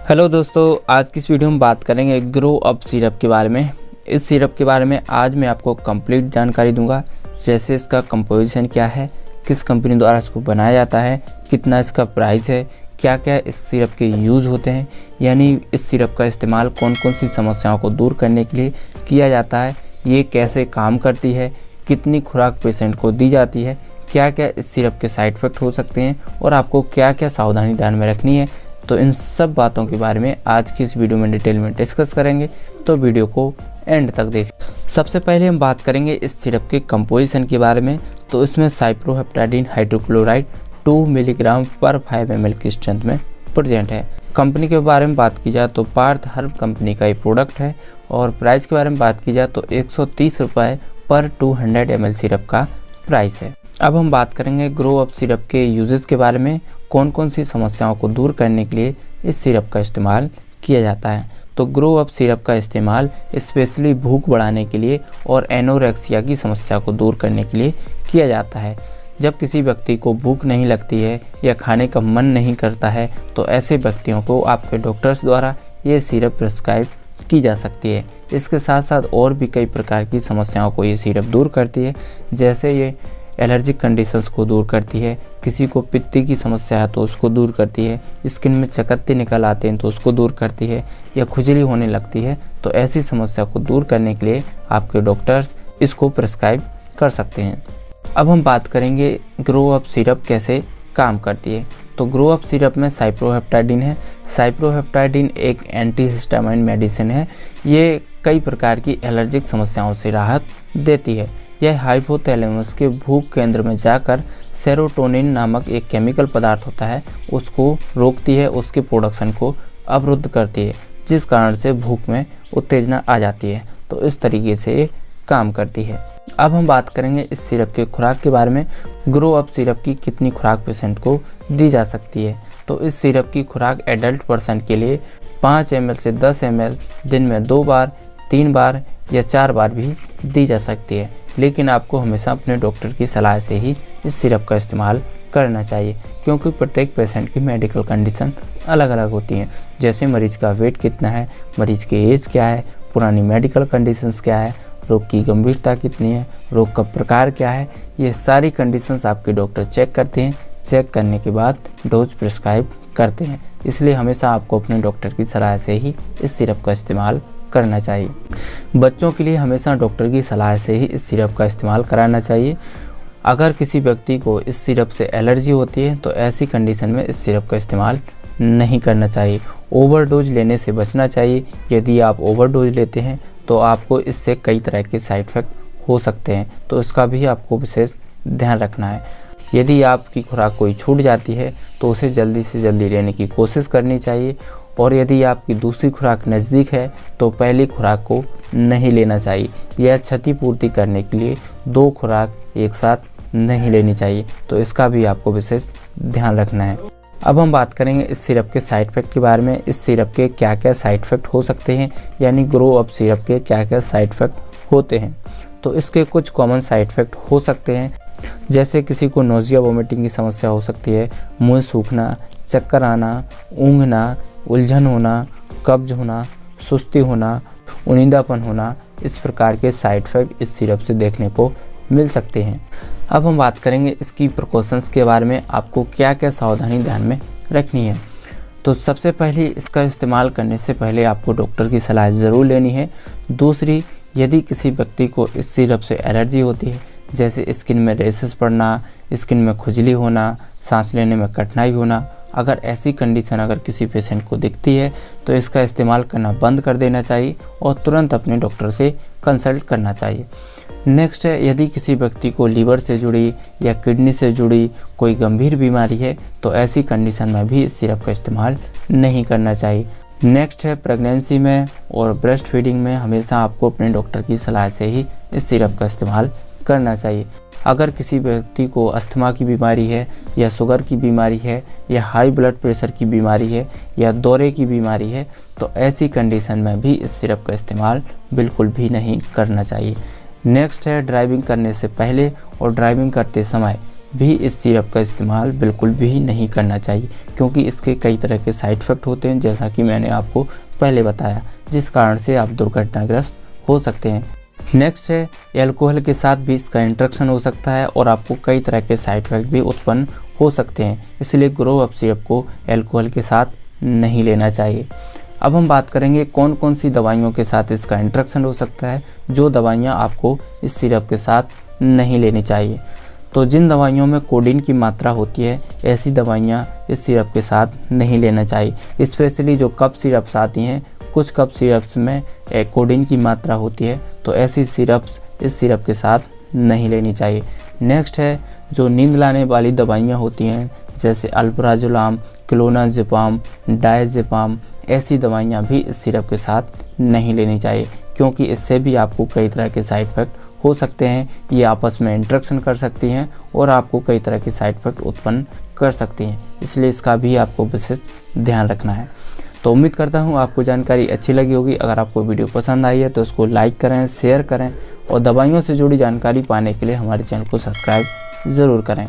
Hello दोस्तों, आज की इस वीडियो में बात करेंगे ग्रो अप सिरप के बारे में। इस सिरप के बारे में आज मैं आपको कंप्लीट जानकारी दूंगा, जैसे इसका कंपोजिशन क्या है, किस कंपनी द्वारा इसको बनाया जाता है, कितना इसका प्राइस है, क्या क्या इस सिरप के यूज़ होते हैं, यानी इस सिरप का इस्तेमाल कौन कौन सी समस्याओं को दूर करने के लिए किया जाता है, ये कैसे काम करती है, कितनी खुराक पेशेंट को दी जाती है, क्या क्या इस सिरप के साइड इफ़ेक्ट हो सकते हैं और आपको क्या क्या सावधानी ध्यान में रखनी है। तो इन सब बातों के बारे में आज की इस वीडियो में डिटेल में डिस्कस करेंगे, तो वीडियो को एंड तक देखें। सबसे पहले हम बात करेंगे इस सिरप के कंपोजिशन के बारे में। तो इसमें साइप्रोहेप्टाडीन हाइड्रोक्लोराइड 2 मिलीग्राम पर 5 ml की स्ट्रेंथ में प्रेजेंट है। कंपनी के बारे में बात की जाए तो पार्थ हर्ब कंपनी का ये प्रोडक्ट है और प्राइस के बारे में बात की जाए तो 130 रुपये पर 200 ml सिरप का प्राइस है। अब हम बात करेंगे ग्रो अप सिरप के यूजेस के बारे में, कौन कौन सी समस्याओं को दूर करने के लिए इस सिरप का इस्तेमाल किया जाता है। तो ग्रो अप सिरप का इस्तेमाल स्पेशली भूख बढ़ाने के लिए और एनोरेक्सिया की समस्या को दूर करने के लिए किया जाता है। जब किसी व्यक्ति को भूख नहीं लगती है या खाने का मन नहीं करता है, तो ऐसे व्यक्तियों को आपके डॉक्टर्स द्वारा ये सिरप प्रिस्क्राइब की जा सकती है। इसके साथ साथ और भी कई प्रकार की समस्याओं को ये सिरप दूर करती है, जैसे ये एलर्जिक कंडीशंस को दूर करती है, किसी को पित्ती की समस्या है तो उसको दूर करती है, स्किन में चकत्ते निकल आते हैं तो उसको दूर करती है, या खुजली होने लगती है तो ऐसी समस्या को दूर करने के लिए आपके डॉक्टर्स इसको प्रिस्क्राइब कर सकते हैं। अब हम बात करेंगे ग्रो अप सिरप कैसे काम करती है। तो ग्रो अप सिरप में साइप्रोहेप्टाडीन है। साइप्रोहेप्टाडीन एक एंटीहिस्टामाइन मेडिसिन है। ये कई प्रकार की एलर्जिक समस्याओं से राहत देती है। यह हाइपोथैलेमस के भूख केंद्र में जाकर सेरोटोनिन नामक एक केमिकल पदार्थ होता है, उसको रोकती है, उसके प्रोडक्शन को अवरुद्ध करती है, जिस कारण से भूख में उत्तेजना आ जाती है। तो इस तरीके से ये काम करती है। अब हम बात करेंगे इस सिरप के खुराक के बारे में। ग्रो अप सिरप की कितनी खुराक पेशेंट को दी जा सकती है। तो इस सिरप की खुराक एडल्ट पर्सन के लिए 5 ml से 10 ml दिन में 2 बार, 3 बार या 4 बार भी दी जा सकती है, लेकिन आपको हमेशा अपने डॉक्टर की सलाह से ही इस सिरप का इस्तेमाल करना चाहिए, क्योंकि प्रत्येक पेशेंट की मेडिकल कंडीशन अलग अलग होती हैं। जैसे मरीज का वेट कितना है, मरीज की एज क्या है, पुरानी मेडिकल कंडीशंस क्या है, रोग की गंभीरता कितनी है, रोग का प्रकार क्या है, ये सारी कंडीशंस आपके डॉक्टर चेक करते हैं। चेक करने के बाद डोज प्रिस्क्राइब करते हैं। इसलिए हमेशा आपको अपने डॉक्टर की सलाह से ही इस सिरप का इस्तेमाल करना चाहिए। बच्चों के लिए हमेशा डॉक्टर की सलाह से ही इस सिरप का इस्तेमाल कराना चाहिए। अगर किसी व्यक्ति को इस सिरप से एलर्जी होती है तो ऐसी कंडीशन में इस सिरप का इस्तेमाल नहीं करना चाहिए। ओवरडोज लेने से बचना चाहिए। यदि आप ओवरडोज लेते हैं तो आपको इससे कई तरह के साइड इफ़ेक्ट हो सकते हैं, तो इसका भी आपको विशेष ध्यान रखना है। यदि आपकी खुराक कोई छूट जाती है तो उसे जल्दी से जल्दी लेने की कोशिश करनी चाहिए, और यदि आपकी दूसरी खुराक नज़दीक है तो पहली खुराक को नहीं लेना चाहिए। यह क्षतिपूर्ति करने के लिए 2 खुराक एक साथ नहीं लेनी चाहिए, तो इसका भी आपको विशेष ध्यान रखना है। अब हम बात करेंगे इस सिरप के साइड इफ़ेक्ट के बारे में। इस सिरप के क्या क्या साइड इफ़ेक्ट हो सकते हैं, यानी ग्रो अप सिरप के क्या क्या साइड इफ़ेक्ट होते हैं। तो इसके कुछ कॉमन साइड इफ़ेक्ट हो सकते हैं, जैसे किसी को नोजिया वोमिटिंग की समस्या हो सकती है, मुँह सूखना, चक्कर आना, ऊँघना, उलझन होना, कब्ज होना, सुस्ती होना, उनींदापन होना। इस प्रकार के साइड इफ़ेक्ट इस सिरप से देखने को मिल सकते हैं। अब हम बात करेंगे इसकी प्रिकॉशंस के बारे में, आपको क्या क्या सावधानी ध्यान में रखनी है। तो सबसे पहले इसका इस्तेमाल करने से पहले आपको डॉक्टर की सलाह ज़रूर लेनी है। दूसरी, यदि किसी व्यक्ति को इस सिरप से एलर्जी होती है, जैसे स्किन में रेशेस पड़ना, स्किन में खुजली होना, सांस लेने में कठिनाई होना, अगर ऐसी कंडीशन अगर किसी पेशेंट को दिखती है तो इसका इस्तेमाल करना बंद कर देना चाहिए और तुरंत अपने डॉक्टर से कंसल्ट करना चाहिए। नेक्स्ट है, यदि किसी व्यक्ति को लीवर से जुड़ी या किडनी से जुड़ी कोई गंभीर बीमारी है तो ऐसी कंडीशन में भी इस सिरप का इस्तेमाल नहीं करना चाहिए। नेक्स्ट है, प्रेगनेंसी में और ब्रेस्ट फीडिंग में हमेशा आपको अपने डॉक्टर की सलाह से ही इस सिरप का इस्तेमाल करना चाहिए। अगर किसी व्यक्ति को अस्थमा की बीमारी है या शुगर की बीमारी है या हाई ब्लड प्रेशर की बीमारी है या दौरे की बीमारी है, तो ऐसी कंडीशन में भी इस सिरप का इस्तेमाल बिल्कुल भी नहीं करना चाहिए। नेक्स्ट है, ड्राइविंग करने से पहले और ड्राइविंग करते समय भी इस सिरप का इस्तेमाल बिल्कुल भी नहीं करना चाहिए, क्योंकि इसके कई तरह के साइड इफ़ेक्ट होते हैं, जैसा कि मैंने आपको पहले बताया, जिस कारण से आप दुर्घटनाग्रस्त हो सकते हैं। नेक्स्ट है एल्कोहल के साथ भी इसका इंटरेक्शन हो सकता है और आपको कई तरह के साइड इफ़ेक्ट भी उत्पन्न हो सकते हैं, इसलिए ग्रो अप सिरप को एल्कोहल के साथ नहीं लेना चाहिए। अब हम बात करेंगे कौन कौन सी दवाइयों के साथ इसका इंटरेक्शन हो सकता है, जो दवाइयाँ आपको इस सिरप के साथ नहीं लेनी चाहिए। तो जिन दवाइयों में कोडीन की मात्रा होती है, ऐसी दवाइयाँ इस सिरप के साथ नहीं लेना चाहिए। स्पेशली जो कफ सिरप्स आती हैं, कुछ कफ सिरप्स में कोडीन की मात्रा होती है, तो ऐसी सिरप्स इस सिरप के साथ नहीं लेनी चाहिए। नेक्स्ट है जो नींद लाने वाली दवाइयाँ होती हैं, जैसे अल्प्राजोलाम, क्लोनाज़ेपाम, डायज़ेपाम, ऐसी दवाइयाँ भी इस सिरप के साथ नहीं लेनी चाहिए, क्योंकि इससे भी आपको कई तरह के साइड इफ़ेक्ट हो सकते हैं। ये आपस में इंटरेक्शन कर सकती हैं और आपको कई तरह के साइड इफ़ेक्ट उत्पन्न कर सकती हैं, इसलिए इसका भी आपको विशेष ध्यान रखना है। तो उम्मीद करता हूँ आपको जानकारी अच्छी लगी होगी। अगर आपको वीडियो पसंद आई है तो उसको लाइक करें, शेयर करें और दवाइयों से जुड़ी जानकारी पाने के लिए हमारे चैनल को सब्सक्राइब ज़रूर करें।